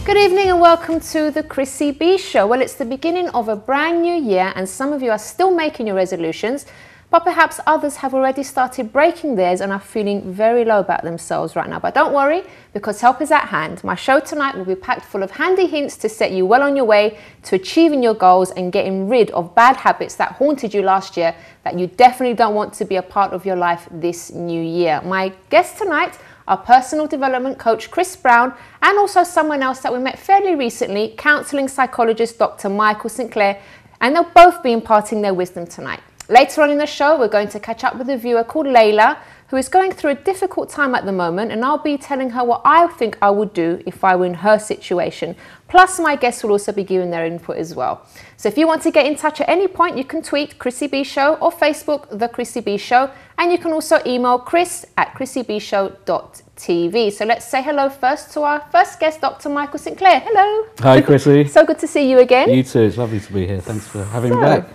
Good evening and welcome to the Chrissy B Show. Well, it's the beginning of a brand new year and some of you are still making your resolutions, but perhaps others have already started breaking theirs and are feeling very low about themselves right now. But don't worry, because help is at hand. My show tonight will be packed full of handy hints to set you well on your way to achieving your goals and getting rid of bad habits that haunted you last year that you definitely don't want to be a part of your life this new year. My guest tonight, our personal development coach, Chris Brown, and also someone else that we met fairly recently, counselling psychologist, Dr. Michael Sinclair, and they'll both be imparting their wisdom tonight. Later on in the show, we're going to catch up with a viewer called Layla, who is going through a difficult time at the moment, and I'll be telling her what I think I would do if I were in her situation. Plus, my guests will also be giving their input as well. So if you want to get in touch at any point, you can tweet Chrissy B Show or Facebook The Chrissy B Show, and you can also email chris@chrissybshow.tv. So let's say hello first to our first guest, Dr. Michael Sinclair. Hello. Hi, Chrissy. So good to see you again. You too. It's lovely to be here. Thanks for having me back.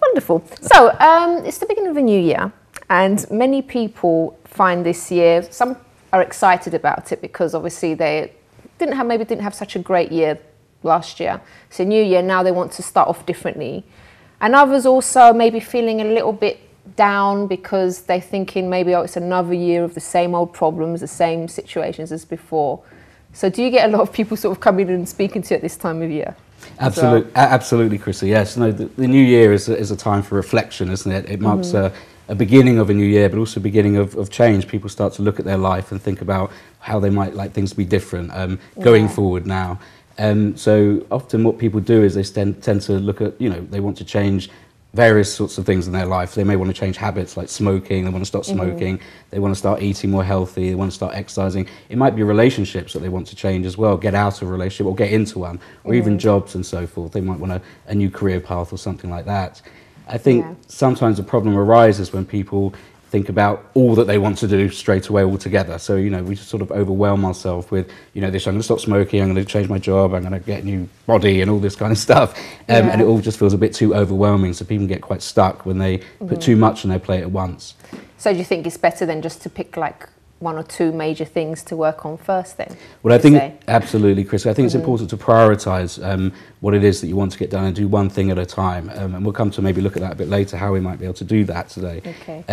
Wonderful. So it's the beginning of a new year, and many people find this year, some are excited about it because obviously they maybe didn't have such a great year last year. So new year, now they want to start off differently. And others also maybe feeling a little bit down because they're thinking maybe, oh, it's another year of the same old problems, the same situations as before. So do you get a lot of people sort of coming in and speaking to you at this time of year? Absolutely, Chrissy. Yes, no, the new year is a time for reflection, isn't it? It marks a beginning of a new year, but also a beginning of change. People start to look at their life and think about how they might like things to be different going forward now. So often what people do is they tend to look at, they want to change various sorts of things in their life. They may want to change habits like smoking, they want to stop smoking, they want to start eating more healthy, they want to start exercising. It might be relationships that they want to change as well, get out of a relationship or get into one, or even jobs and so forth. They might want a new career path or something like that. I think sometimes the problem arises when people think about all that they want to do straight away all together. So, we just sort of overwhelm ourselves with, this, I'm going to stop smoking, I'm going to change my job, I'm going to get a new body and all this kind of stuff. And it all just feels a bit too overwhelming. So people get quite stuck when they put too much on their plate at once. So do you think it's better than just to pick like one or two major things to work on first then? Well, I think, absolutely, Chris. I think it's important to prioritise what it is that you want to get done and do one thing at a time. And we'll come to maybe look at that a bit later, how we might be able to do that today. Okay.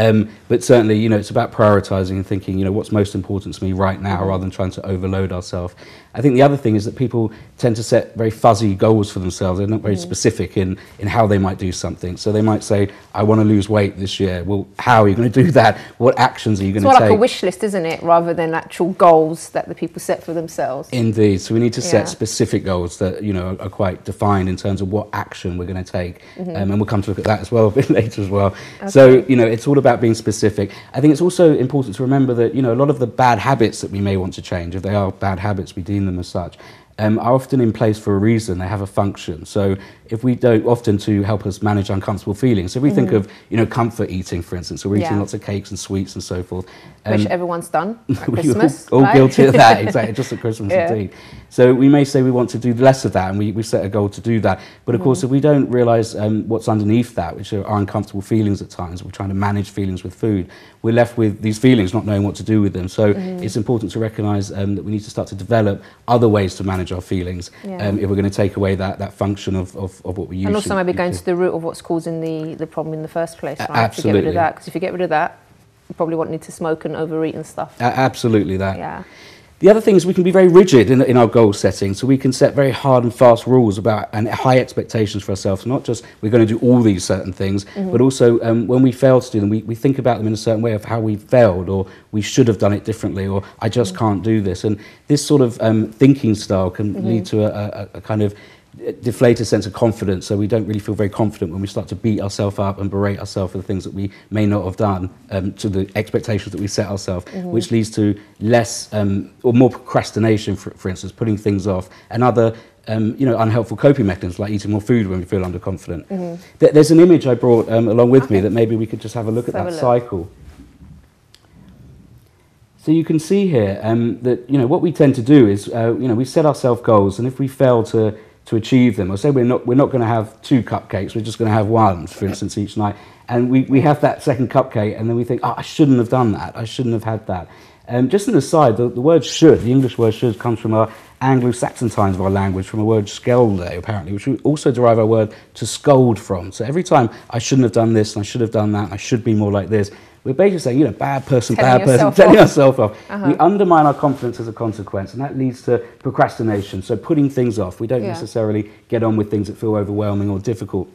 But certainly, it's about prioritising and thinking, what's most important to me right now rather than trying to overload ourselves. I think the other thing is that people tend to set very fuzzy goals for themselves. They're not very specific in how they might do something. So they might say, I want to lose weight this year. Well, how are you going to do that? What actions are you going to take? It's more like a wish list, isn't it? Rather than actual goals that the people set for themselves. Indeed. So we need to set specific goals that, are quite defined in terms of what action we're going to take. And we'll come to look at that as well a bit later as well. Okay. So, it's all about being specific. I think it's also important to remember that, a lot of the bad habits that we may want to change, if they are bad habits, we deem them as such, are often in place for a reason. They have a function. So if we don't, often to help us manage uncomfortable feelings. So if we think of, comfort eating, for instance, or eating lots of cakes and sweets and so forth. Which everyone's done at Christmas. all guilty of that, exactly, just at Christmas indeed. So we may say we want to do less of that, and we set a goal to do that. But of course, if we don't realise what's underneath that, which are uncomfortable feelings at times, we're trying to manage feelings with food, we're left with these feelings, not knowing what to do with them. So it's important to recognise that we need to start to develop other ways to manage our feelings if we're going to take away that function of what we use. And also maybe going to the root of what's causing the problem in the first place, right? Absolutely. To get rid of that, because if you get rid of that, you probably won't need to smoke and overeat and stuff. Absolutely that. Yeah. The other thing is we can be very rigid in our goal setting, so we can set very hard and fast rules about and high expectations for ourselves. Not just we're going to do all these certain things, but also when we fail to do them, we think about them in a certain way of how we failed, or we should have done it differently, or I just can't do this. And this sort of thinking style can lead to a kind of deflated sense of confidence, so we don't really feel very confident when we start to beat ourselves up and berate ourselves for the things that we may not have done to the expectations that we set ourselves, which leads to less or more procrastination, for instance, putting things off, and other unhelpful coping mechanisms like eating more food when we feel underconfident. There's an image I brought along with me that maybe we could just have a look at that cycle. So you can see here that what we tend to do is we set ourselves goals, and if we fail to achieve them, or say we're not going to have 2 cupcakes, we're just going to have 1, for instance, each night, and we have that second cupcake, and then we think, oh, I shouldn't have done that, I shouldn't have had that. Just an aside, the word should, the English word should, comes from a Anglo-Saxon times of our language from a word skelde, apparently, which we also derive our word to scold from. So every time I shouldn't have done this and I should have done that and I should be more like this, we're basically saying, you know, bad person, telling ourselves off. We undermine our confidence as a consequence, and that leads to procrastination, so putting things off. We don't necessarily get on with things that feel overwhelming or difficult.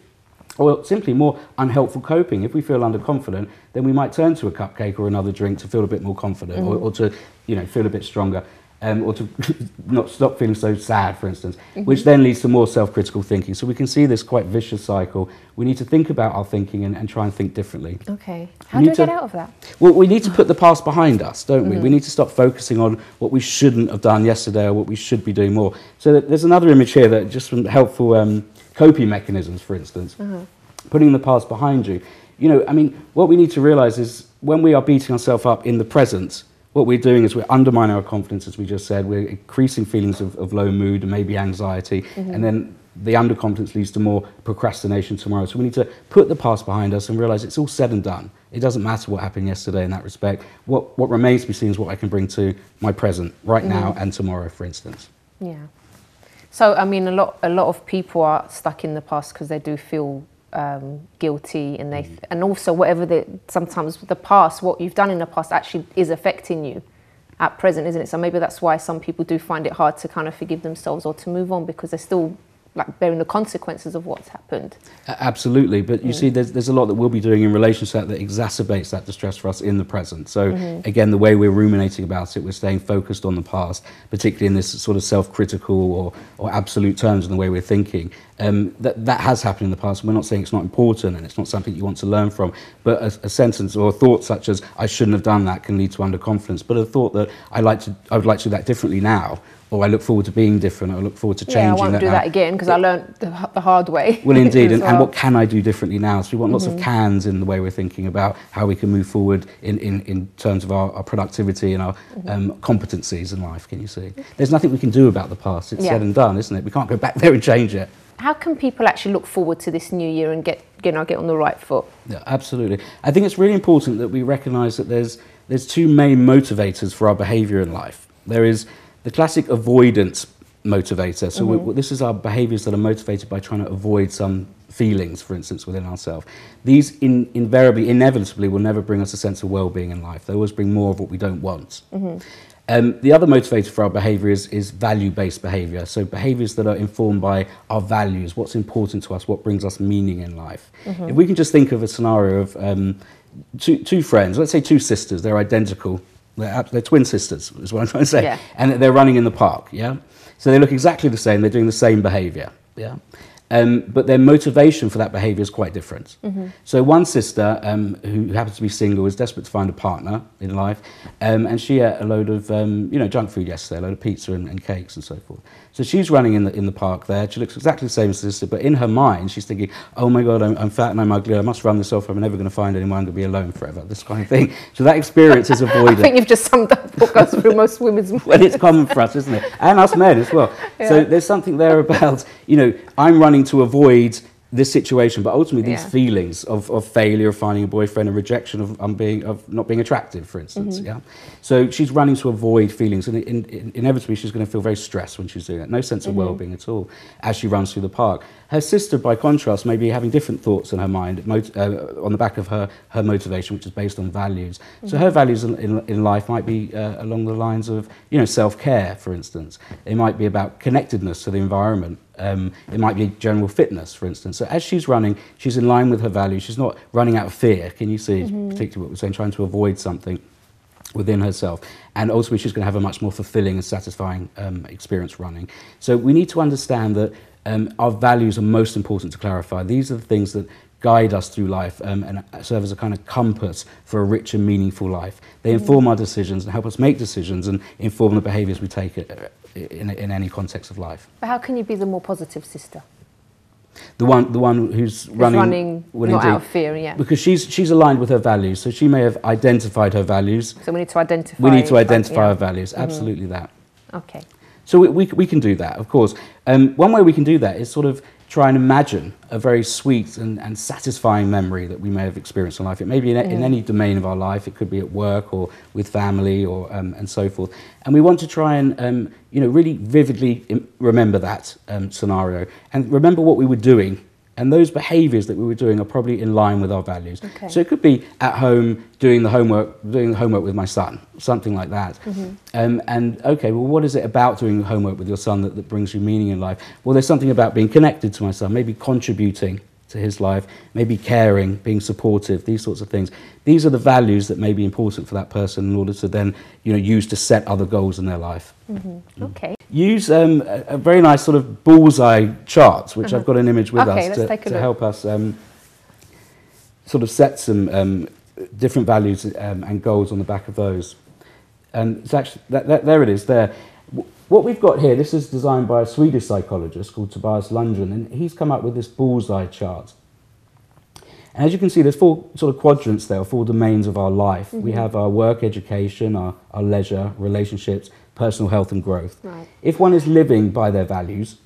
Or simply more unhelpful coping. If we feel underconfident, then we might turn to a cupcake or another drink to feel a bit more confident, or to, you know, feel a bit stronger. Or to not stop feeling so sad, for instance, which then leads to more self-critical thinking. So we can see this quite vicious cycle. We need to think about our thinking and try and think differently. Okay. How do we get out of that? Well, we need to put the past behind us, don't we? We need to stop focusing on what we shouldn't have done yesterday or what we should be doing more. So there's another image here that just some helpful coping mechanisms, for instance. Putting the past behind you. You know, I mean, what we need to realise is when we are beating ourselves up in the present, what we're doing is we're undermining our confidence, as we just said. We're increasing feelings of low mood and maybe anxiety, and then the underconfidence leads to more procrastination tomorrow. So we need to put the past behind us and realise it's all said and done. It doesn't matter what happened yesterday in that respect. What remains to be seen is what I can bring to my present right now and tomorrow, for instance. Yeah. So I mean, a lot of people are stuck in the past because they do feel guilty, and they and also whatever sometimes the past, what you've done in the past actually is affecting you at present, isn't it? So maybe that's why some people do find it hard to kind of forgive themselves or to move on, because they're still like bearing the consequences of what's happened. Absolutely, but you see, there's a lot that we'll be doing in relation to that exacerbates that distress for us in the present. So again, the way we're ruminating about it, we're staying focused on the past, particularly in this sort of self-critical or absolute terms in the way we're thinking. That has happened in the past. We're not saying it's not important and it's not something you want to learn from, but a sentence or a thought such as "I shouldn't have done that" can lead to underconfidence. But a thought that I would like to do that differently now, or I look forward to being different, or I look forward to changing that. Yeah, I won't do that again because I learned the hard way. Well, indeed, and what can I do differently now? So we want lots of cans in the way we're thinking about how we can move forward in terms of our productivity and our competencies in life, can you see? There's nothing we can do about the past. It's said and done, isn't it? We can't go back there and change it. How can people actually look forward to this new year and get on the right foot? Yeah, absolutely. I think it's really important that we recognise that there's two main motivators for our behaviour in life. There is the classic avoidance motivator. So this is our behaviours that are motivated by trying to avoid some feelings, for instance, within ourselves. These inevitably will never bring us a sense of well-being in life. They always bring more of what we don't want. The other motivator for our behaviour is value-based behaviour. So behaviours that are informed by our values, what's important to us, what brings us meaning in life. If we can just think of a scenario of two friends, let's say two sisters, they're identical. They're twin sisters, is what I'm trying to say. And they're running in the park, So they look exactly the same, they're doing the same behaviour, but their motivation for that behaviour is quite different. So one sister, who happens to be single, is desperate to find a partner in life, and she ate a load of junk food yesterday, a load of pizza and cakes and so forth. So she's running in the park there. She looks exactly the same as the sister, but in her mind she's thinking, oh my God, I'm fat and I'm ugly, I must run this off, I'm never going to find anyone, I'm going to be alone forever, this kind of thing. So that experience is avoided. I think you've just summed up what goes through most women's minds. Well, it's common for us, isn't it? And us men as well. So there's something there about, I'm running to avoid this situation, but ultimately these feelings of failure, of finding a boyfriend, and rejection of not being attractive, for instance. So she's running to avoid feelings, and inevitably she's going to feel very stressed when she's doing that. No sense of well-being at all as she runs through the park. Her sister, by contrast, may be having different thoughts in her mind on the back of her motivation, which is based on values. So her values in life might be along the lines of self-care, for instance. They might be about connectedness to the environment. It might be general fitness, for instance. So as she's running, she's in line with her values. She's not running out of fear. Can you see, particularly what we're saying, trying to avoid something within herself. And ultimately, she's going to have a much more fulfilling and satisfying experience running. So we need to understand that our values are most important to clarify. These are the things that guide us through life and serve as a kind of compass for a rich and meaningful life. They inform our decisions and help us make decisions and inform the behaviours we take in any context of life. But how can you be the more positive sister? The one who's running not out of fear, because she's aligned with her values. So she may have identified her values. So we need to identify. We need to identify our values. Absolutely that. Okay. So we can do that, of course. One way we can do that is sort of try and imagine a very sweet and satisfying memory that we may have experienced in life. It may be in any domain of our life. It could be at work or with family or and so forth. And we want to try and really vividly remember that scenario and remember what we were doing. And those behaviours that we were doing are probably in line with our values. Okay. So it could be at home doing the homework with my son, something like that. And okay, well, what is it about doing homework with your son that brings you meaning in life? Well, there's something about being connected to my son, maybe contributing to his life, maybe caring, being supportive, these sorts of things. These are the values that may be important for that person in order to then use to set other goals in their life. Okay. Use a very nice sort of bullseye chart, which I've got an image with us to help us sort of set some different values and goals on the back of those. And it's actually, there it is there. What we've got here, this is designed by a Swedish psychologist called Tobias Lundgren, and he's come up with this bullseye chart. And as you can see, there's 4 sort of quadrants there, 4 domains of our life. We have our work, education, our leisure, relationships, personal health and growth. Right. If one is living by their values,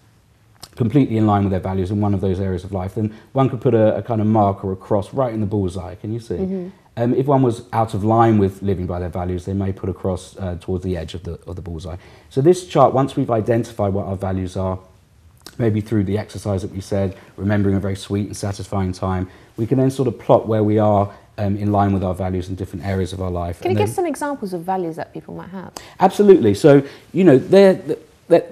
completely in line with their values in one of those areas of life, then one could put a kind of mark or a cross right in the bullseye, can you see? If one was out of line with living by their values, they may put a cross towards the edge of the bullseye. So this chart, once we've identified what our values are, maybe through the exercise that we said, remembering a very sweet and satisfying time, we can then sort of plot where we are in line with our values in different areas of our life. Can you give some examples of values that people might have? Absolutely. So,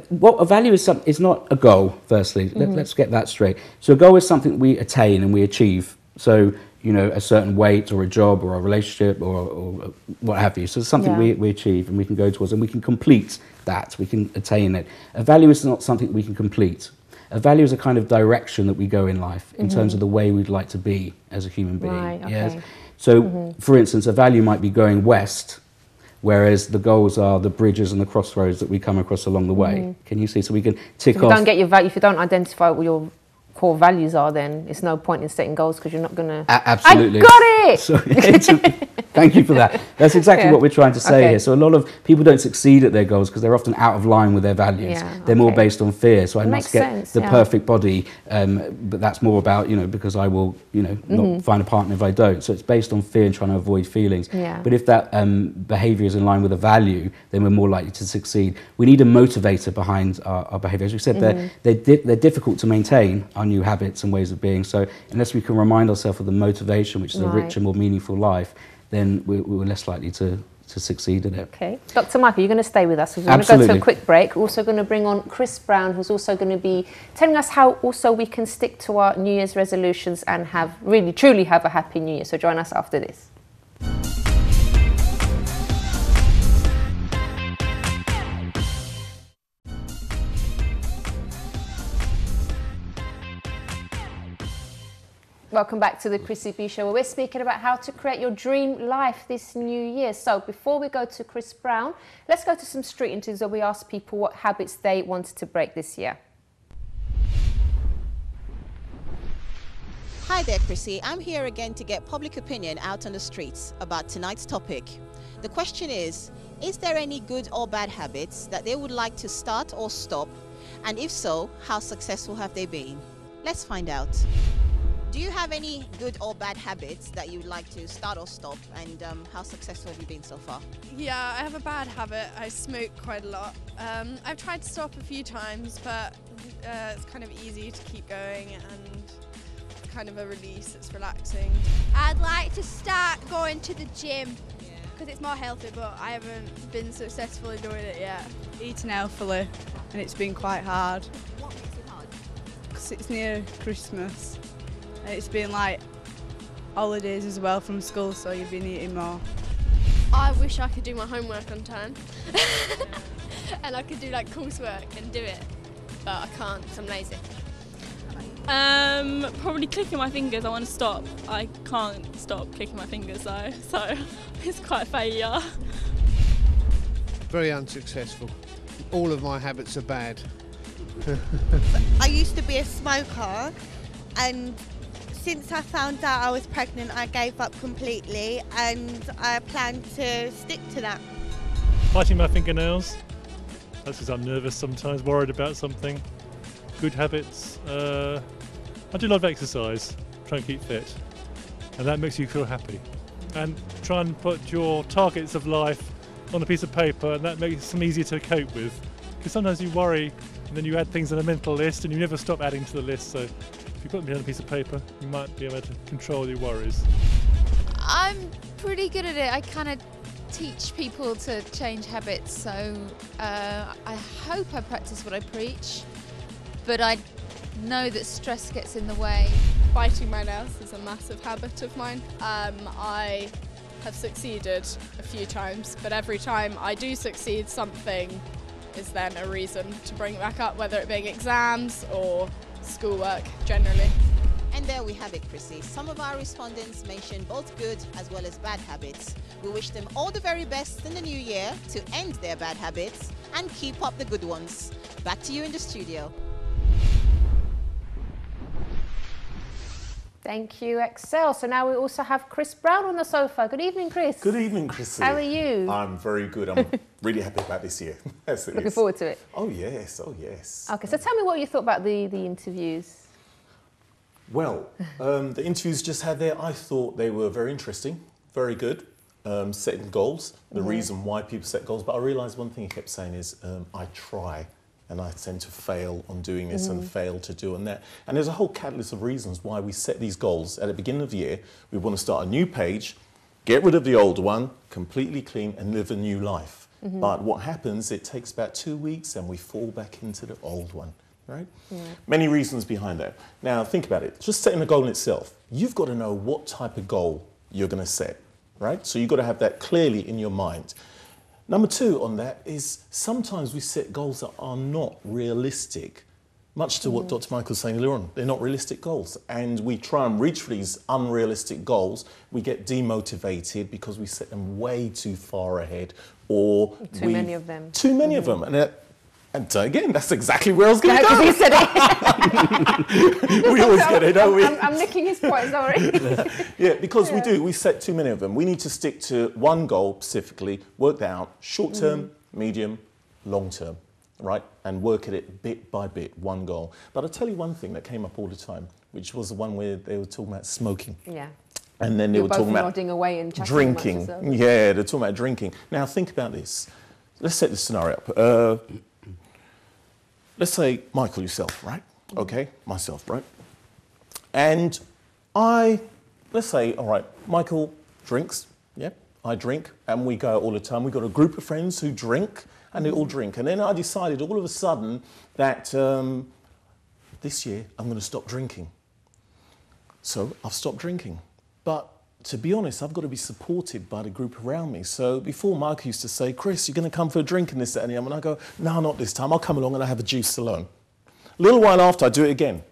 what a value is not a goal, firstly. Let's get that straight. So a goal is something we attain and we achieve. So, a certain weight or a job or a relationship or what have you. So it's something we achieve and we can go towards and we can complete that. We can attain it. A value is not something we can complete. A value is a kind of direction that we go in life in terms of the way we'd like to be as a human being. Right, okay. Yes? So, for instance, a value might be going west, whereas the goals are the bridges and the crossroads that we come across along the way. Can you see? So we can tick off. If you don't get your value, if you don't identify what your core values are, then it's no point in setting goals because you're not going to... Absolutely. I got it! So, thank you for that. That's exactly what we're trying to say here. So a lot of people don't succeed at their goals because they're often out of line with their values. They're more based on fear. So I must get the perfect body, but that's more about, because I will, not find a partner if I don't. So it's based on fear and trying to avoid feelings. But if that behaviour is in line with a value, then we're more likely to succeed. We need a motivator behind our behaviour. As we said, they're difficult to maintain, our new habits and ways of being. So unless we can remind ourselves of the motivation, which is a richer, more meaningful life, then we're less likely to succeed in it. Okay. Dr. Michael, you're going to stay with us. We're going to go to a quick break. We're also going to bring on Chris Brown, who's also going to be telling us how also we can stick to our New Year's resolutions and truly have a happy New Year. So join us after this. Welcome back to the Chrissy B Show, where we're speaking about how to create your dream life this new year. So before we go to Chris Brown, let's go to some street interviews where we ask people what habits they wanted to break this year. Hi there, Chrissy. I'm here again to get public opinion out on the streets about tonight's topic. The question is there any good or bad habits that they would like to start or stop? And if so, how successful have they been? Let's find out. Do you have any good or bad habits that you would like to start or stop, and how successful have you been so far? Yeah, I have a bad habit. I smoke quite a lot. I've tried to stop a few times, but it's kind of easy to keep going, and it's kind of a release. It's relaxing. I'd like to start going to the gym because it's more healthy, but I haven't been successful in doing it yet. Eating healthily, and it's been quite hard. What makes it hard? Because it's near Christmas. And it's been like holidays as well from school, so you've been eating more. I wish I could do my homework on time and I could do like coursework and do it, but I can't because I'm lazy. Probably clicking my fingers. I want to stop. I can't stop clicking my fingers though, so it's quite a failure. Very unsuccessful. All of my habits are bad. I used to be a smoker, and since I found out I was pregnant, I gave up completely, and I plan to stick to that. Biting my fingernails. That's because I'm nervous sometimes, worried about something. good habits. I do a lot of exercise, try and keep fit, and that makes you feel happy. And try and put your targets of life on a piece of paper, and that makes them easier to cope with. Because sometimes you worry, and then you add things on a mental list, and you never stop adding to the list. So if you put them on a piece of paper, you might be able to control your worries. I'm pretty good at it. I kind of teach people to change habits, so I hope I practice what I preach, but I know that stress gets in the way. Biting my nails is a massive habit of mine. I have succeeded a few times, but every time I do succeed, something is then a reason to bring it back up, whether it being exams or schoolwork generally. And there we have it, Chrissy. Some of our respondents mentioned both good as well as bad habits. We wish them all the very best in the new year to end their bad habits and keep up the good ones. Back to you in the studio. Thank you, Excel. So now we also have Chris Brown on the sofa. Good evening, Chris. Good evening, Chrissy. How are you? I'm very good. I'm really happy about this year. Yes, Looking forward to it. Oh, yes. Oh, yes. Okay, so tell me what you thought about the interviews. Well, the interviews just had there, I thought they were very interesting, very good, setting goals, the reason why people set goals. But I realised one thing he kept saying is, I try. And I tend to fail on doing this and fail to do on that. And there's a whole catalyst of reasons why we set these goals. At the beginning of the year, we want to start a new page, get rid of the old one, completely clean, and live a new life. But what happens, it takes about 2 weeks and we fall back into the old one, right? Many reasons behind that. Now, think about it. Just setting a goal in itself, you've got to know what type of goal you're going to set, right? So you've got to have that clearly in your mind. Number two on that is sometimes we set goals that are not realistic, much to what Dr. Michael's saying earlier on. They're not realistic goals. And we try and reach for these unrealistic goals. We get demotivated because we set them way too far ahead or too many of them. Too many of them. And again, that's exactly where I was going to go. He said it. We always get it, don't we? I'm nicking his point, sorry. Yeah, because we do. We set too many of them. We need to stick to one goal specifically, work that out, short term, medium, long term, right? And work at it bit by bit, one goal. But I'll tell you one thing that came up all the time, which was the one where they were talking about smoking. Yeah. And then they were talking about nodding away and drinking. Yeah, they're talking about drinking. Now, think about this. Let's set this scenario up. Let's say Michael, yourself, right? Okay, myself, right? And let's say, all right, Michael drinks, yeah? I drink, and we go out all the time. We've got a group of friends who drink, and they all drink. And then I decided all of a sudden that this year I'm going to stop drinking. So I've stopped drinking. But to be honest, I've got to be supported by the group around me. So before, Mark used to say, Chris, you're going to come for a drink and this, that, and the other. And I go, no, not this time. I'll come along and I'll have a juice alone. A little while after, I do it again.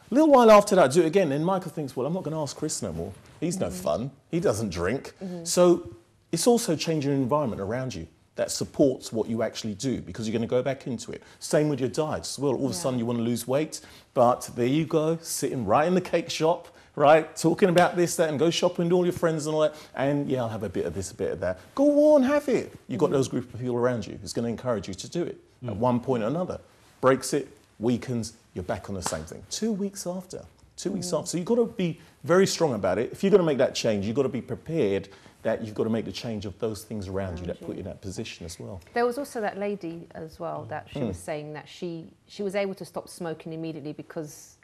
A little while after that, I do it again. And Michael thinks, well, I'm not going to ask Chris no more. He's no fun. He doesn't drink. So it's also changing the environment around you that supports what you actually do because you're going to go back into it. Same with your diets as well. All of a sudden, you want to lose weight. But there you go, sitting right in the cake shop, right, talking about this, that, and go shopping with all your friends and all that, and yeah, I'll have a bit of this, a bit of that. Go on, have it. You've got those group of people around you who's going to encourage you to do it at one point or another. Breaks it, weakens, you're back on the same thing. 2 weeks after, 2 weeks after. So you've got to be very strong about it. If you're going to make that change, you've got to be prepared that you've got to make the change of those things around you that put you in that position as well. There was also that lady as well that she was saying that she was able to stop smoking immediately because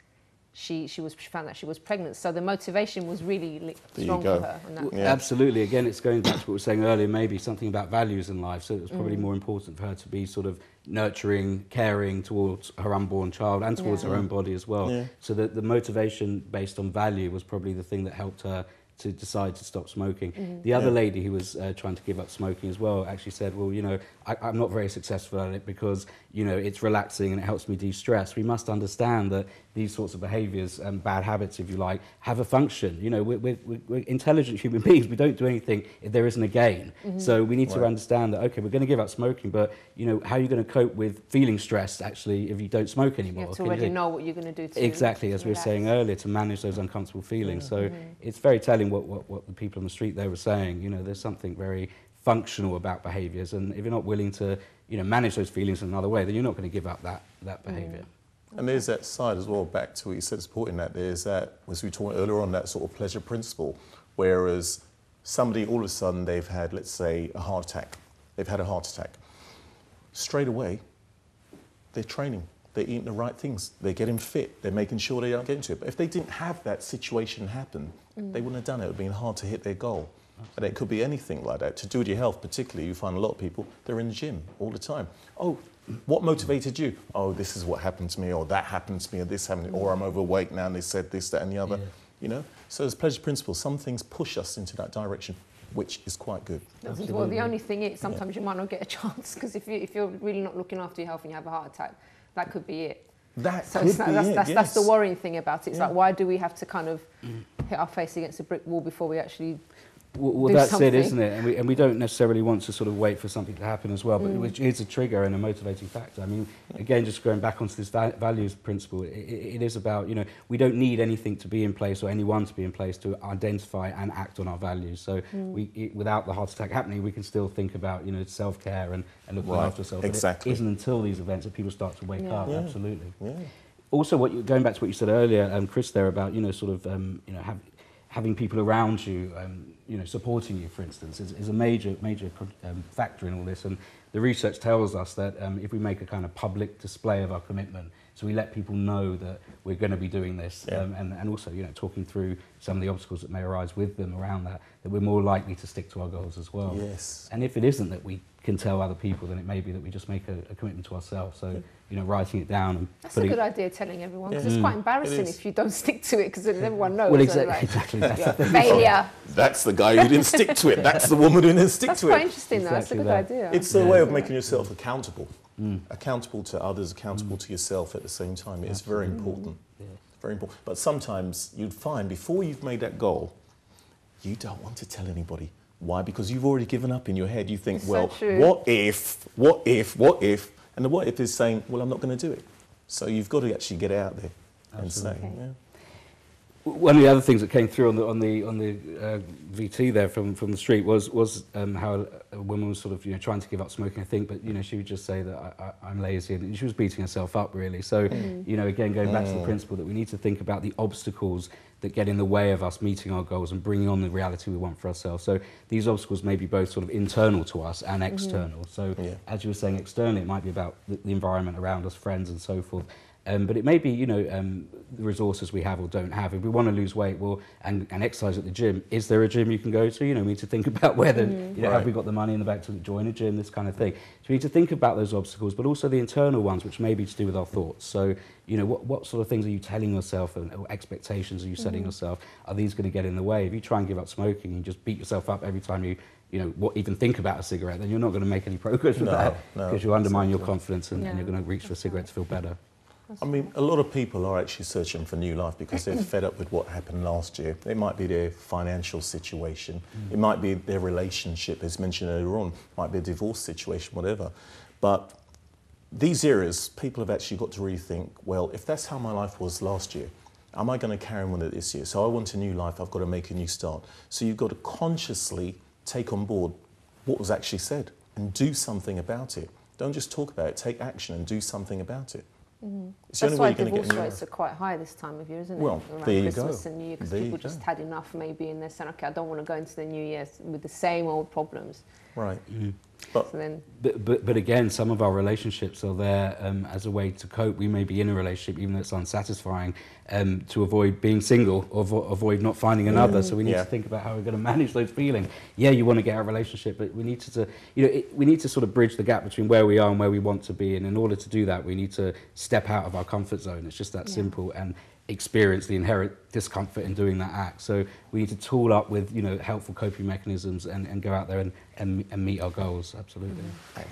she found that she was pregnant, so the motivation was really strong for her. Absolutely. Again, it's going back to what we were saying earlier, maybe something about values in life. So it was probably more important for her to be sort of nurturing, caring towards her unborn child and towards her own body as well. So the motivation based on value was probably the thing that helped her to decide to stop smoking. The other lady who was trying to give up smoking as well actually said, well, you know, I'm not very successful at it because, you know, it's relaxing and it helps me de-stress. We must understand that these sorts of behaviours and bad habits, if you like, have a function. You know, we're intelligent human beings. We don't do anything if there isn't a gain. So we need to understand that, okay, we're going to give up smoking, but, you know, how are you going to cope with feeling stressed, actually, if you don't smoke anymore? You have to already know what you're going to do to exactly, as we were saying earlier, to manage those uncomfortable feelings. So it's very telling what the people on the street there were saying. You know, there's something very functional about behaviours, and if you're not willing to, you know, manage those feelings in another way, then you're not going to give up that behaviour. And there's that side as well, back to what you said, supporting that, there's that, as we talked earlier on, that sort of pleasure principle, whereas somebody all of a sudden they've had, let's say, a heart attack. They've had a heart attack. Straight away, they're training. They're eating the right things. They're getting fit. They're making sure they don't get into it. But if they didn't have that situation happen, they wouldn't have done it. It would have been hard to hit their goal. And it could be anything like that. To do with your health particularly, you find a lot of people, they're in the gym all the time. Oh, what motivated you? Oh, this is what happened to me, or that happened to me, or this happened, or I'm overweight now and they said this, that and the other. Yeah. You know? So as pleasure principle, some things push us into that direction, which is quite good. Well, the only thing is sometimes you might not get a chance, because if you're really not looking after your health and you have a heart attack, that could be it. That's the worrying thing about it. It's like, why do we have to kind of hit our face against a brick wall before we actually Well, that's it, isn't it? And we don't necessarily want to sort of wait for something to happen as well, but which is a trigger and a motivating factor. I mean, again, just going back onto this values principle, it is about, you know, we don't need anything to be in place or anyone to be in place to identify and act on our values. So without the heart attack happening, we can still think about, you know, self-care and looking after ourselves. Exactly. But it isn't until these events that people start to wake up. Yeah. Absolutely. Yeah. Also, going back to what you said earlier, Chris, there about, you know, sort of, you know, having people around you, you know, supporting you, for instance, is a major factor in all this. And the research tells us that if we make a kind of public display of our commitment, so we let people know that we're going to be doing this, and also, you know, talking through some of the obstacles that may arise with them around that we're more likely to stick to our goals as well. Yes. And if it isn't that we can tell other people, then it may be that we just make a commitment to ourselves. So, you know, writing it down and that's a good idea, telling everyone, because it's quite embarrassing if you don't stick to it, because then everyone knows. Well, exactly. That's the thing. Failure. That's the guy who didn't stick to it. That's the woman who didn't stick to it. That's quite interesting, though. That's a good idea. It's a way of making yourself accountable. Accountable to others, accountable to yourself at the same time. It's very important. Very important. But sometimes you'd find before you've made that goal, you don't want to tell anybody. Why? Because you've already given up in your head. You think, well, what if? And the what if is saying, well, I'm not going to do it. So you've got to actually get out there and say, One of the other things that came through on the VT there from the street was how a woman was sort of, you know, trying to give up smoking, I think, but, you know, she would just say that I'm lazy, and she was beating herself up, really. So, you know, again, going back to the principle that we need to think about the obstacles that get in the way of us meeting our goals and bringing on the reality we want for ourselves. So these obstacles may be both sort of internal to us and external. So as you were saying, externally, it might be about the environment around us, friends and so forth. But it may be, you know, the resources we have or don't have. If we want to lose weight, well, and exercise at the gym, is there a gym you can go to? You know, we need to think about whether, you know, have we got the money in the bank to join a gym, this kind of thing. So we need to think about those obstacles, but also the internal ones, which may be to do with our thoughts. So, you know, what sort of things are you telling yourself, or expectations are you setting yourself? Are these going to get in the way? If you try and give up smoking and just beat yourself up every time you know, even think about a cigarette, then you're not going to make any progress with that, because you undermine your confidence and you're going to reach for a cigarette to feel better. I mean, a lot of people are actually searching for new life because they're fed up with what happened last year. It might be their financial situation. It might be their relationship, as mentioned earlier on. It might be a divorce situation, whatever. But these areas, people have actually got to really think, well, if that's how my life was last year, am I going to carry on with it this year? So I want a new life. I've got to make a new start. So you've got to consciously take on board what was actually said and do something about it. Don't just talk about it. Take action and do something about it. That's why divorce rates are quite high this time of year, isn't it? Well, around there you Christmas go. and New Year, because people just had enough maybe, and they're saying, okay, I don't want to go into the New Year with the same old problems. Right. But, so then, but again, some of our relationships are there as a way to cope. We may be in a relationship, even though it's unsatisfying, to avoid being single or avoid not finding another. So we need to think about how we're going to manage those feelings. Yeah, you want to get out of a relationship, but we need to you know, we need to sort of bridge the gap between where we are and where we want to be. And in order to do that, we need to step out of our comfort zone. It's just that simple, and experience the inherent discomfort in doing that act. So we need to tool up with, you know, helpful coping mechanisms and go out there and meet our goals. Absolutely.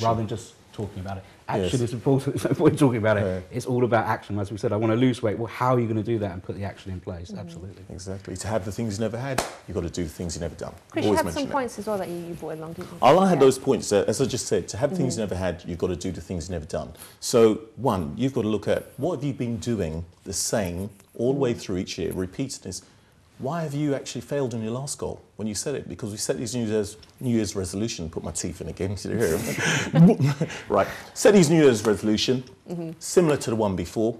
Rather than just talking about it. Action is important. There's no point talking about it. It's all about action. As we said, I want to lose weight. Well, how are you going to do that and put the action in place? Absolutely. Exactly. To have the things you never had, you've got to do the things you never done. Chris, you had some points as well that you brought along, didn't you? I had those points. As I just said, to have things you never had, you've got to do the things you never done. So, one, you've got to look at what have you been doing the same all the way through each year, repeating this. Why have you actually failed on your last goal when you set it? Because we set these New Year's resolution. Put my teeth in again. Right. Set these New Year's resolution, similar to the one before.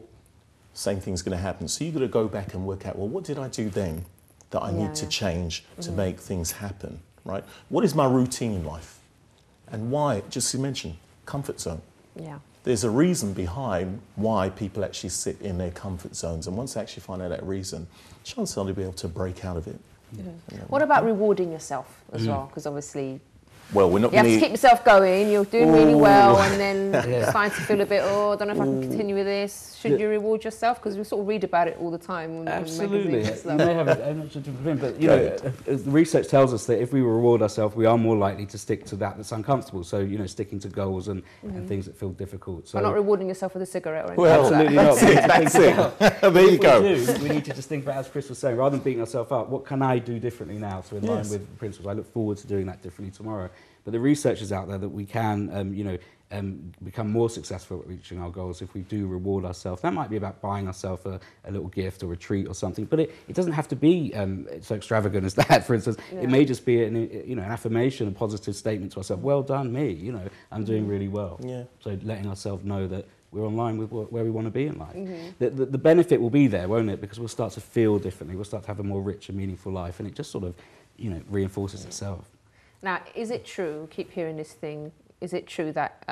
same thing's going to happen. So you've got to go back and work out, well, what did I do then that I need to change to make things happen, right? What is my routine in life? And why, just to mention, comfort zone. Yeah. There's a reason behind why people actually sit in their comfort zones. And once they actually find out that reason, chances are they'll be able to break out of it. What about rewarding yourself as well? Because obviously, well, we're not you have to keep yourself going. You're doing really well, and then starting to feel a bit, I don't know if I can continue with this. Should you reward yourself? Because we sort of read about it all the time. Absolutely. You may have a different opinion, but the research tells us that if we reward ourselves, we are more likely to stick to that's uncomfortable. So sticking to goals and things that feel difficult. So not rewarding yourself with a cigarette or anything. Well, absolutely not. That's it. There you go. We need to just think about, as Chris was saying, rather than beating ourselves up, what can I do differently now to in line with the principles? I look forward to doing that differently tomorrow. But the research is out there that we can, become more successful at reaching our goals if we do reward ourselves. That might be about buying ourselves a little gift or a treat or something, but it doesn't have to be so extravagant as that. For instance, it may just be an affirmation, a positive statement to ourselves. Well done, me. I'm doing really well. Yeah. So letting ourselves know that we're on line with where we want to be in life. The benefit will be there, won't it? Because we'll start to feel differently. We'll start to have a more rich and meaningful life, and it just sort of, reinforces itself. Now, is it true, keep hearing this thing, is it true that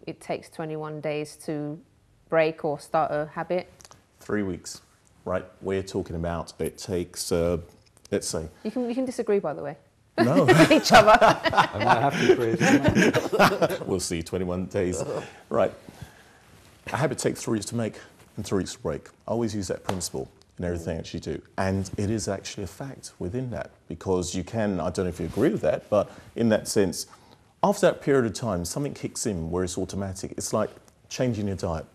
it takes 21 days to break or start a habit? 3 weeks, right? We're talking about it takes, let's say... You can disagree, by the way. No. Each other. I might have to, Chris. We'll see, 21 days. Right. A habit takes 3 weeks to make and 3 weeks to break. I always use that principle in everything I actually do. And it is actually a fact within that, because you can, I don't know if you agree with that, but in that sense, after that period of time, something kicks in where it's automatic. It's like changing your diet.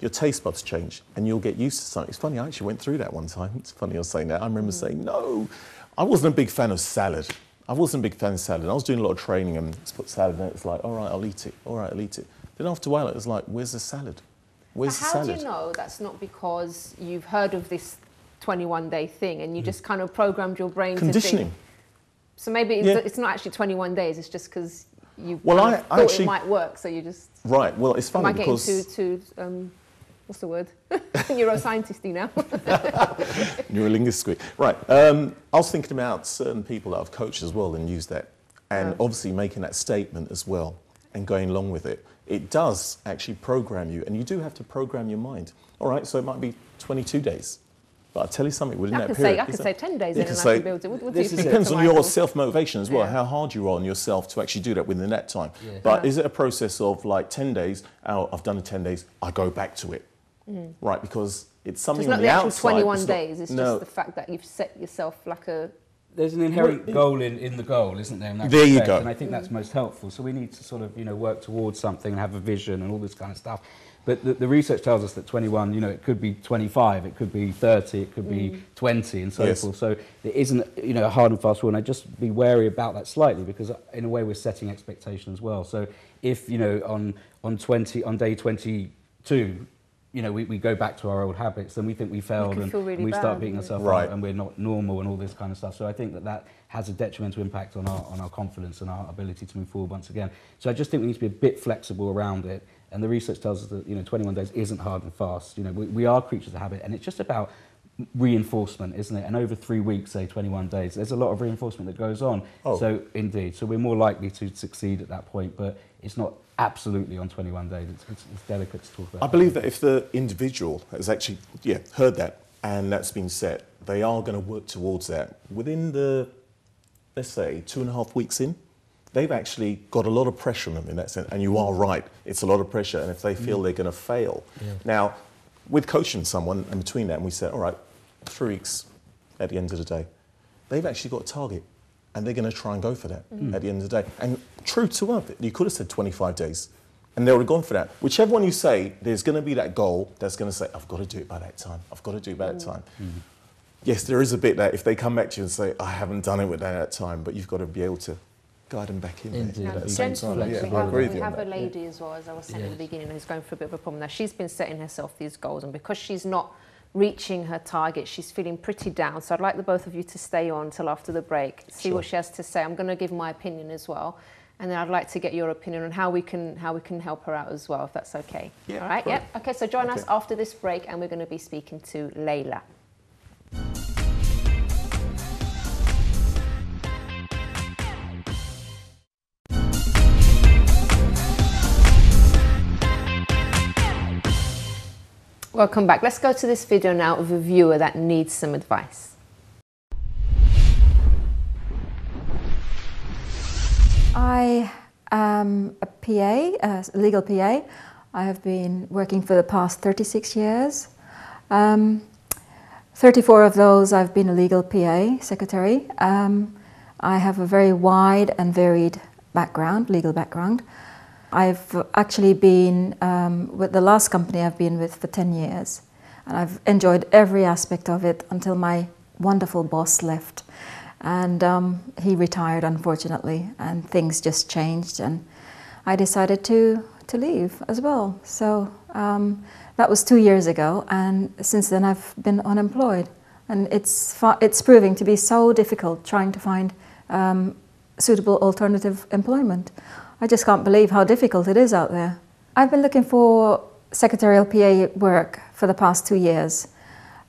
Your taste buds change and you'll get used to something. It's funny, I actually went through that one time. It's funny you're saying that. I remember saying, no, I wasn't a big fan of salad. I wasn't a big fan of salad. I was doing a lot of training and just put salad in it. It's like, all right, I'll eat it. All right, I'll eat it. Then after a while, it was like, where's the salad? Where's the salad? How do you know that's not because you've heard of this 21-day thing and you just kind of programmed your brain conditioning. To think? So maybe it's not actually 21 days, it's just because you I thought actually, it might work, so you just... Right, well, it's funny because... Am I getting too what's the word? Neuroscientist-y now. Neurolinguistic. Right, I was thinking about certain people that I've coached as well and used that. And obviously making that statement as well and going along with it. It does actually program you, and you do have to program your mind. All right, so it might be 22 days. But I'll tell you something, within that period... I could say 10 days in and I could be able to... What do you think? It depends on your self-motivation as well, how hard you are on yourself to actually do that within that time. Yeah. But is it a process of like 10 days, I've done it 10 days, I go back to it, right? Because it's something on the outside. It's not the actual 21 days, it's just the fact that you've set yourself like a... There's an inherent goal in the goal, isn't there? In that there respect, you go. And I think that's most helpful. So we need to sort of, work towards something and have a vision and all this kind of stuff. But the research tells us that 21, it could be 25, it could be 30, it could be 20 and so forth. So there isn't, a hard and fast rule. And I'd just be wary about that slightly because in a way we're setting expectation as well. So if, on day 22, we go back to our old habits, then we think we failed and really we start beating ourselves up and we're not normal and all this kind of stuff. So I think that has a detrimental impact on our confidence and our ability to move forward once again. So I just think we need to be a bit flexible around it. And the research tells us that 21 days isn't hard and fast. We are creatures of habit, and it's just about reinforcement, isn't it? And over 3 weeks, say 21 days, there's a lot of reinforcement that goes on. So indeed, so we're more likely to succeed at that point, but it's not absolutely on 21 days. It's delicate to talk about. I believe that if the individual has actually heard that and that's been set, they are going to work towards that within the, let's say, 2.5 weeks in. They've actually got a lot of pressure on them in that sense, and you are right, it's a lot of pressure, and if they feel they're going to fail. Now, with coaching someone, and between that, and we said, all right, 3 weeks at the end of the day, they've actually got a target, and they're going to try and go for that at the end of the day. And true to earth, you could have said 25 days, and they would have gone for that. Whichever one you say, there's going to be that goal that's going to say, I've got to do it by that time, I've got to do it by that time. Yes, there is a bit that if they come back to you and say, I haven't done it with that time, but you've got to be able to guide them back in there at the same time. We have a lady as well, as I was saying at the beginning, who's going through a bit of a problem now. She's been setting herself these goals, and because she's not reaching her target, she's feeling pretty down. So I'd like the both of you to stay on till after the break, see what she has to say. I'm going to give my opinion as well. And then I'd like to get your opinion on how we can help her out as well, if that's okay. Yeah, all right. great. Yep. Okay. So join us after this break, and we're going to be speaking to Layla. Welcome back. Let's go to this video now of a viewer that needs some advice. I am a PA, a legal PA. I have been working for the past 36 years. 34 of those I've been a legal PA, secretary. I have a very wide and varied background, legal background. I've actually been with the last company I've been with for 10 years, and I've enjoyed every aspect of it until my wonderful boss left. And he retired, unfortunately, and things just changed, and I decided to leave as well. So that was 2 years ago, and since then I've been unemployed, and it's proving to be so difficult trying to find suitable alternative employment. I just can't believe how difficult it is out there. I've been looking for secretarial PA work for the past 2 years,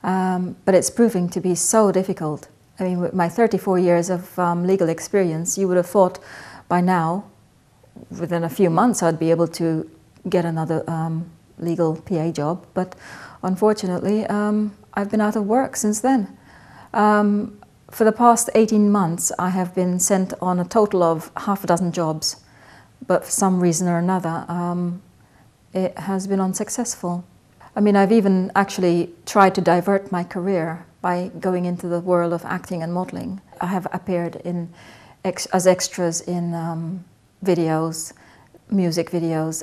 but it's proving to be so difficult. I mean, with my 34 years of legal experience, you would have thought by now, within a few months, I'd be able to get another legal PA job. But unfortunately, I've been out of work since then. For the past 18 months, I have been sent on a total of half a dozen jobs. But for some reason or another, it has been unsuccessful. I mean, I've even actually tried to divert my career by going into the world of acting and modeling. I have appeared as extras in videos, music videos,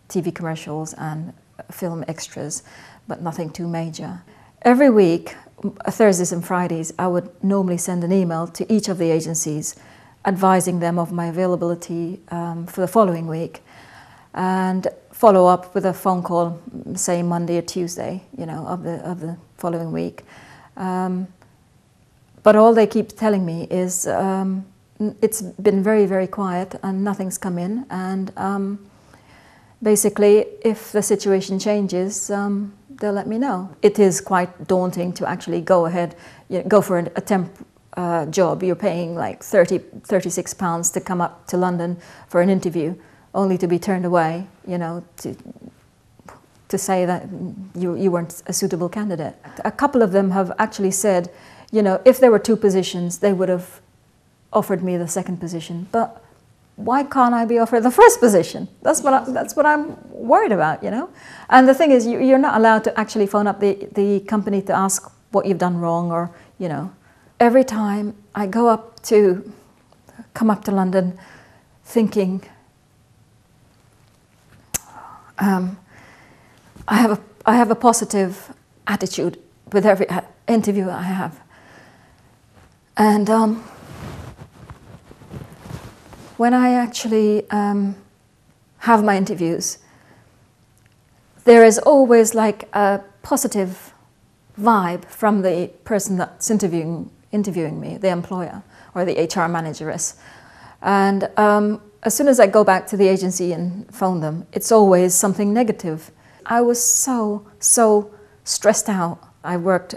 TV commercials and film extras, but nothing too major. Every week, Thursdays and Fridays, I would normally send an email to each of the agencies advising them of my availability for the following week, and follow up with a phone call, say Monday or Tuesday, you know, of the following week. But all they keep telling me is it's been very, very quiet and nothing's come in, and basically if the situation changes, they'll let me know. It is quite daunting to actually go ahead, go for a temp job. You're paying like £36 to come up to London for an interview, only to be turned away, you know, to say that you weren't a suitable candidate. A couple of them have actually said, you know, if there were two positions, they would have offered me the second position. But why can't I be offered the first position? That's what I'm worried about, you know. And the thing is, you're not allowed to actually phone up the company to ask what you've done wrong, or, you know. Every time I come up to London thinking, I have a positive attitude with every interview I have. And when I actually have my interviews, there is always like a positive vibe from the person that's interviewing me, the employer or the HR manageress. And as soon as I go back to the agency and phone them, it's always something negative. I was so stressed out. I worked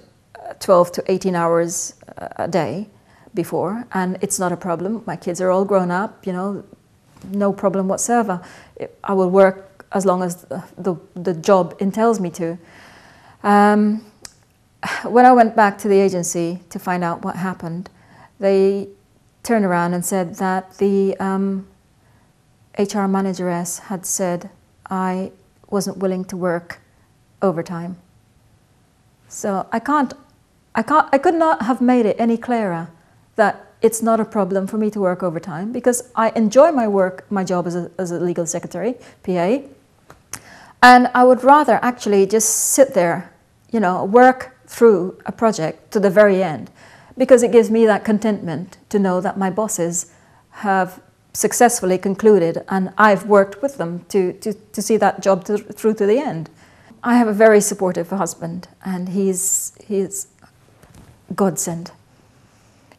12 to 18 hours a day before, and it's not a problem. My kids are all grown up, you know, no problem whatsoever. I will work as long as the job entails me to. When I went back to the agency to find out what happened, they turned around and said that the HR manageress had said I wasn't willing to work overtime. So I could not have made it any clearer that it's not a problem for me to work overtime, because I enjoy my job as a legal secretary, PA, and I would rather actually just sit there, you know, work through a project to the very end, because it gives me that contentment to know that my bosses have successfully concluded and I've worked with them to see that job through to the end. I have a very supportive husband, and he's godsend.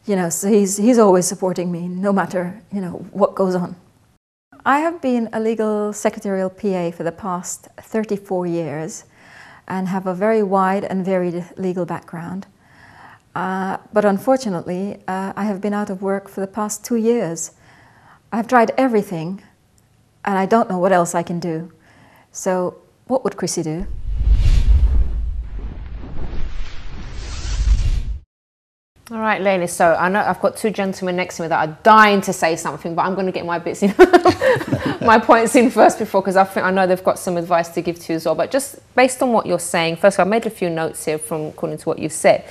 You know, so he's always supporting me no matter, you know, what goes on. I have been a legal secretarial PA for the past 34 years and have a very wide and varied legal background. But unfortunately, I have been out of work for the past 2 years. I've tried everything and I don't know what else I can do. So what would Chrissy do? All right, Lainey, so I know I've got two gentlemen next to me that are dying to say something, but I'm going to get my bits in, my points in first before, because I know they've got some advice to give to you as well. But just based on what you're saying, first of all, I made a few notes here from according to what you've said.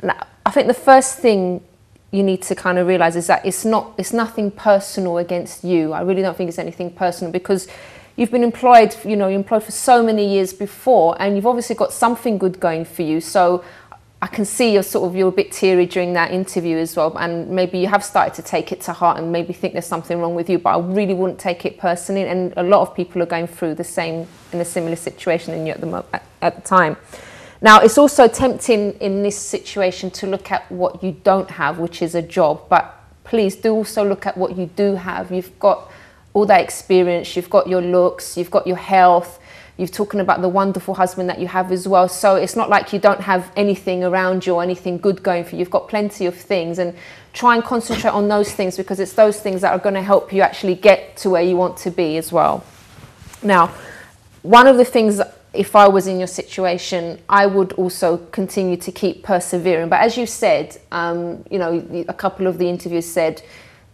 Now, I think the first thing you need to kind of realise is that it's nothing personal against you. I really don't think it's anything personal, because you've been employed, you know, you're employed for so many years before, and you've obviously got something good going for you. So I can see you're a bit teary during that interview as well, and maybe you have started to take it to heart and maybe think there's something wrong with you, but I really wouldn't take it personally, and a lot of people are going through in a similar situation than you at the time. Now, it's also tempting in this situation to look at what you don't have, which is a job, but please do also look at what you do have. You've got all that experience, you've got your looks, you've got your health, you've talking about the wonderful husband that you have as well. So it's not like you don't have anything around you or anything good going for you. You've got plenty of things, and try and concentrate on those things, because it's those things that are going to help you actually get to where you want to be as well. Now, one of the things, if I was in your situation, I would also continue to keep persevering. But as you said, you know, a couple of the interviews said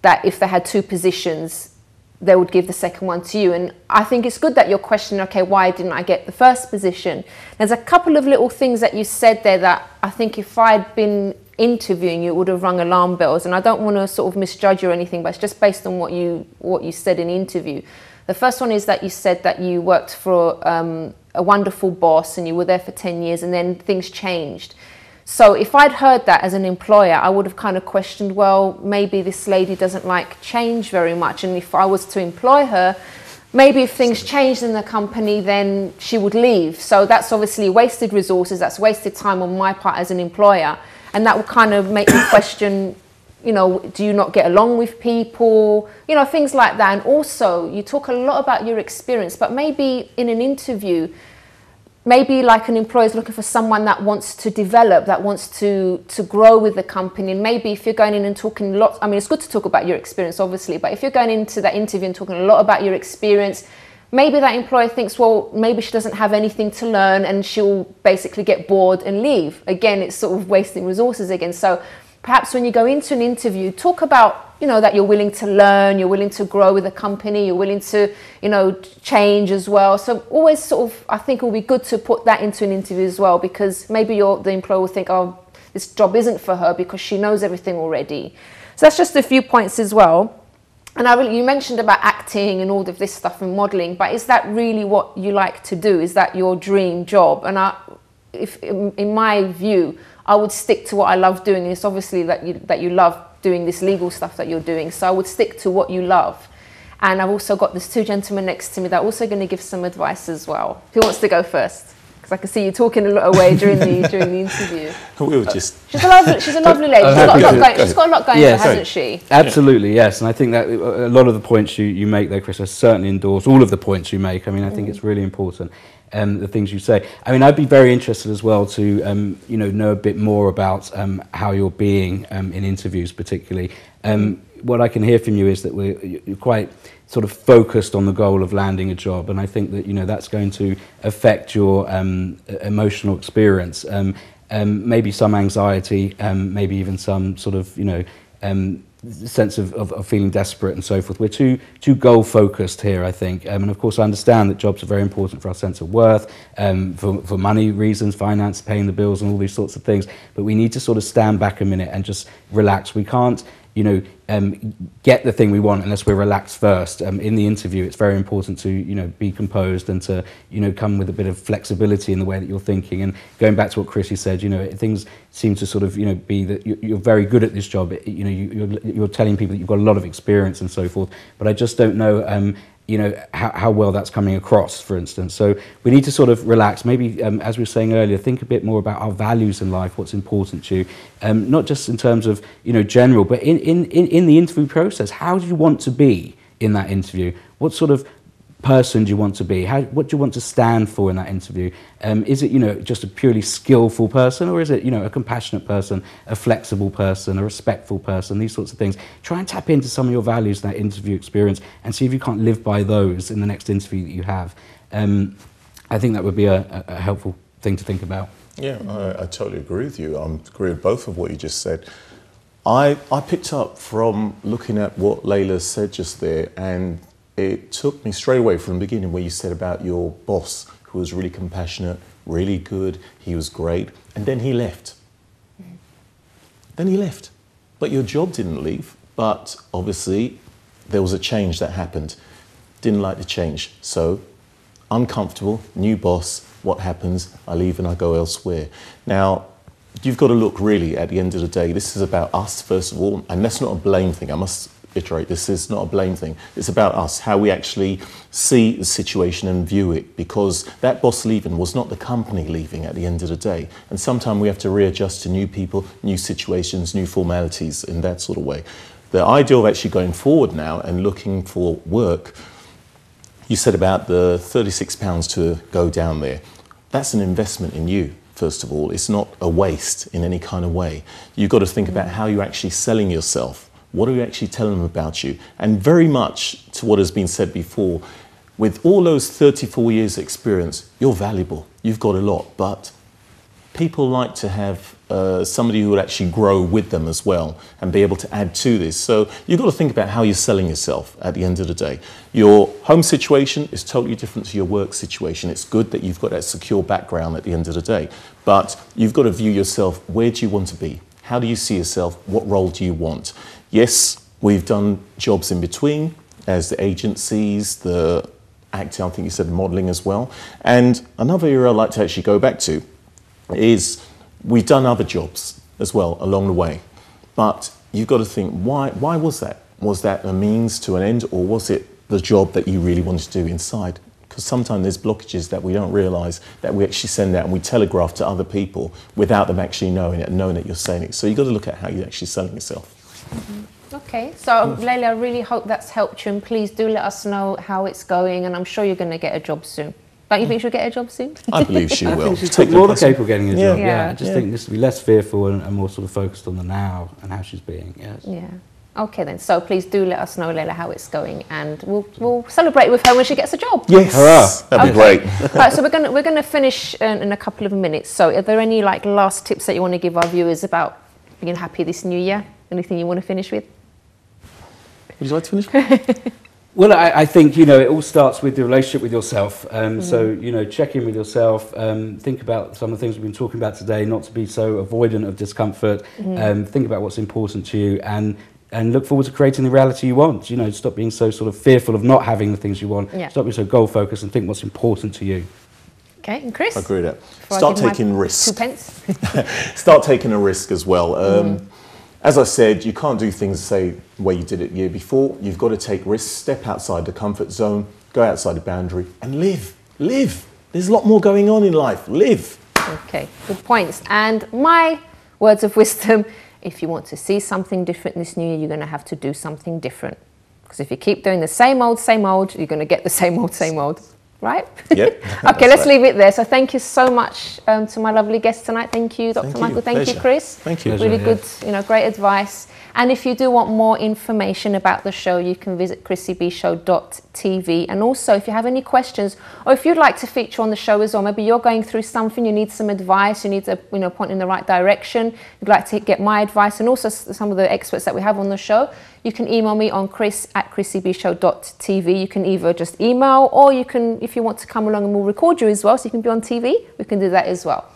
that if they had two positions, they would give the second one to you. And I think it's good that you're questioning, okay, why didn't I get the first position? There's a couple of little things that you said there that I think if I'd been interviewing you, it would have rung alarm bells. And I don't want to sort of misjudge you or anything, but it's just based on what you said in the interview. The first one is that you said that you worked for a wonderful boss and you were there for 10 years and then things changed. So if I'd heard that as an employer, I would have kind of questioned, well, maybe this lady doesn't like change very much. And if I was to employ her, maybe if things changed in the company, then she would leave. So that's obviously wasted resources, that's wasted time on my part as an employer. And that would kind of make me question, you know, do you not get along with people? You know, things like that. And also, you talk a lot about your experience, but maybe in an interview, maybe like an employer is looking for someone that wants to develop, that wants to grow with the company. And maybe if you're going in and talking lots, I mean, it's good to talk about your experience, obviously, but if you're going into that interview and talking a lot about your experience, maybe that employer thinks, well, maybe she doesn't have anything to learn and she'll basically get bored and leave. Again, it's sort of wasting resources again. So perhaps when you go into an interview, talk about, you know, that you're willing to learn, you're willing to grow with the company, you're willing to, you know, change as well. So always sort of, I think it will be good to put that into an interview as well, because maybe the employer will think, oh, this job isn't for her because she knows everything already. So that's just a few points as well. And you mentioned about acting and all of this stuff and modelling, but is that really what you like to do? Is that your dream job? And in my view, I would stick to what I love doing. It's obviously that you love doing this legal stuff that you're doing. So I would stick to what you love. And I've also got these two gentlemen next to me that are also going to give some advice as well. Who wants to go first? Because I can see you talking a lot away during the interview. We were just... She's a lovely lady. She's got a lot going for her, hasn't she? Absolutely, yes. And I think that a lot of the points you make there, Chris, I certainly endorse all of the points you make. I mean, I think it's really important. The things you say. I mean, I'd be very interested as well to know a bit more about how you're being in interviews, particularly. What I can hear from you is that you're quite sort of focused on the goal of landing a job, and I think that that's going to affect your emotional experience. Maybe some anxiety, maybe even some sort of sense of feeling desperate and so forth. We're too goal focused here, I think, and of course I understand that jobs are very important for our sense of worth, for money reasons, finance, paying the bills and all these sorts of things, but we need to sort of stand back a minute and just relax. We can't get the thing we want unless we're relaxed first. In the interview, it's very important to be composed and to come with a bit of flexibility in the way that you're thinking. And going back to what Chrissy said, things seem to sort of be that you're very good at this job. You're telling people that you've got a lot of experience and so forth, but I just don't know how well that's coming across, for instance. So we need to sort of relax. Maybe, as we were saying earlier, think a bit more about our values in life, what's important to you, not just in terms of general, but in the interview process. How do you want to be in that interview? What sort of person do you want to be? What do you want to stand for in that interview? Is it, you know, just a purely skillful person, or is it, you know, a compassionate person, a flexible person, a respectful person, these sorts of things? Try and tap into some of your values in that interview experience and see if you can't live by those in the next interview that you have. I think that would be a helpful thing to think about. Yeah, I totally agree with you. I agree with both of what you just said. I picked up from looking at what Layla said just there, and it took me straight away from the beginning where you said about your boss, who was really compassionate, really good, he was great, and then he left. Then he left. But your job didn't leave, but obviously there was a change that happened. Didn't like the change, so uncomfortable, new boss, what happens? I leave and I go elsewhere. Now, you've got to look really at the end of the day, this is about us first of all, and that's not a blame thing, I must iterate, this is not a blame thing. It's about us, how we actually see the situation and view it, because that boss leaving was not the company leaving at the end of the day. And sometimes we have to readjust to new people, new situations, new formalities in that sort of way. The idea of actually going forward now and looking for work, you said about the £36 to go down there. That's an investment in you, first of all. It's not a waste in any kind of way. You've got to think about how you're actually selling yourself. What are you actually telling them about you? And very much to what has been said before, with all those 34 years experience, you're valuable. You've got a lot, but people like to have somebody who would actually grow with them as well and be able to add to this. So you've got to think about how you're selling yourself at the end of the day. Your home situation is totally different to your work situation. It's good that you've got that secure background at the end of the day, but you've got to view yourself, where do you want to be? How do you see yourself? What role do you want? Yes, we've done jobs in between as the agencies, the acting, I think you said modelling as well. And another area I'd like to actually go back to is we've done other jobs as well along the way. But you've got to think, why was that? Was that a means to an end, or was it the job that you really wanted to do inside? Because sometimes there's blockages that we don't realise that we actually send out and we telegraph to other people without them actually knowing it and knowing that you're saying it. So you've got to look at how you're actually selling yourself. Okay, so Layla, I really hope that's helped you, and please do let us know how it's going, and I'm sure you're going to get a job soon. Don't you think she'll get a job soon? I believe she will. I think she's more than capable of getting a job. Yeah. I just think this to be less fearful and more sort of focused on the now and how she's being. Yes. Yeah. Okay then, so please do let us know, Layla, how it's going, and we'll celebrate with her when she gets a job. Yes, hurrah! That'd be great. Right, so we're gonna finish in a couple of minutes. So, are there any like last tips that you want to give our viewers about being happy this new year? Anything you want to finish with? Would you like to finish? Well, I think, you know, it all starts with the relationship with yourself. So, you know, check in with yourself, think about some of the things we've been talking about today, not to be so avoidant of discomfort, think about what's important to you, and look forward to creating the reality you want. You know, stop being so sort of fearful of not having the things you want. Yeah. Stop being so goal focused and think what's important to you. Okay, and Chris? I agree with that. Start taking risks. 2 pence. Start taking a risk as well. As I said, you can't do things the same way you did it the year before. You've got to take risks, step outside the comfort zone, go outside the boundary and live. Live. There's a lot more going on in life. Live. Okay, good points. And my words of wisdom, if you want to see something different this new year, you're going to have to do something different. Because if you keep doing the same old, you're going to get the same old. Right? Yep. Okay, let's leave it there. So thank you so much to my lovely guests tonight. Thank you, Dr. Michael. Thank you, Chris. Thank you. Really good, you know, great advice. And if you do want more information about the show, you can visit chrissybshow.tv. And also, if you have any questions, or if you'd like to feature on the show as well, maybe you're going through something, you need some advice, you need a point in the right direction, you'd like to get my advice, and also some of the experts that we have on the show, you can email me on chris@chrissybshow.tv. You can either just email, or you can, if you want to come along and we'll record you as well, so you can be on TV, we can do that as well.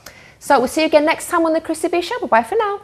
So we'll see you again next time on the Chrissy B Show. Bye-bye for now.